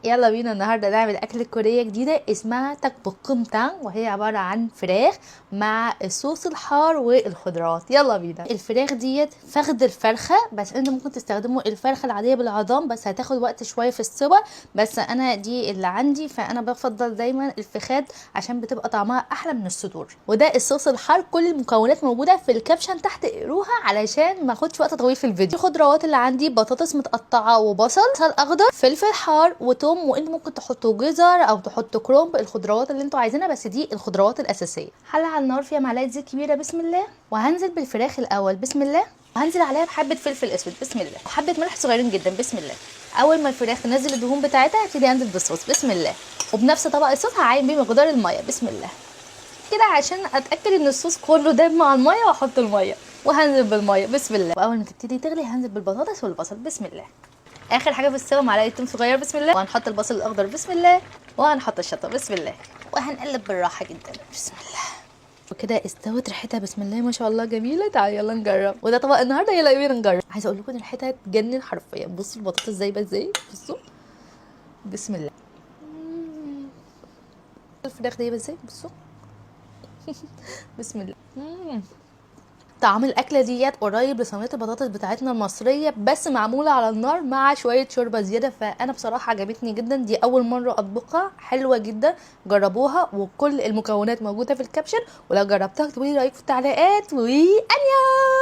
يلا بينا النهارده نعمل اكله كوريه جديده اسمها تاكبوكمتان، وهي عباره عن فراخ مع الصوص الحار والخضروات. يلا بينا. الفراخ ديت فخد الفرخه، بس انت ممكن تستخدموا الفرخه العاديه بالعظام، بس هتاخد وقت شويه في السوا، بس انا دي اللي عندي فانا بفضل دايما الفخاد عشان بتبقى طعمها احلى من الصدور. وده الصوص الحار، كل المكونات موجوده في الكابشن تحت، اقروها علشان ما اخدش وقت طويل في الفيديو. الخضروات اللي عندي بطاطس متقطعه وبصل اخضر، فلفل حار وتوم، وانتوا ممكن تحطوا جزر او تحطوا كرومب، الخضروات اللي انتوا عايزينها، بس دي الخضروات الاساسيه. حله على النار فيها معلقه زيت كبيره، بسم الله، وهنزل بالفراخ الاول بسم الله، وهنزل عليها بحبه فلفل اسود بسم الله، وحبه ملح صغيرين جدا بسم الله. اول ما الفراخ تنزل الدهون بتاعتها هبتدي انزل بالصوص بسم الله، وبنفس طبق الصوص هعاين بيه مقدار الميه بسم الله كده عشان اتاكد ان الصوص كله داب مع الميه، واحط الميه وهنزل بالميه بسم الله. واول ما تبتدي تغلي هنزل بالبطاطس والبصل بسم الله. اخر حاجه في السوا معلقه توم صغير بسم الله، وهنحط البصل الاخضر بسم الله، وهنحط الشطه بسم الله، وهنقلب بالراحه جدا بسم الله. وكده استوت، ريحتها بسم الله ما شاء الله جميله. تعالوا يلا نجرب، وده طبق النهارده، يلا بينا نجرب. عايزه اقول لكم ان ريحتها تجنن حرفيا. بصوا البطاطس زايبه ازاي، بصوا بسم الله. الفراخ دايبه ازاي، بصوا بسم الله. طعم الاكله ديت قريب لصينيه البطاطس بتاعتنا المصريه، بس معموله على النار مع شويه شوربه زياده، فانا بصراحه عجبتني جدا. دي اول مره اطبخها، حلوه جدا، جربوها، وكل المكونات موجوده في الكابشن، ولو جربتها اكتبوا لي رايكم في التعليقات، وانيا.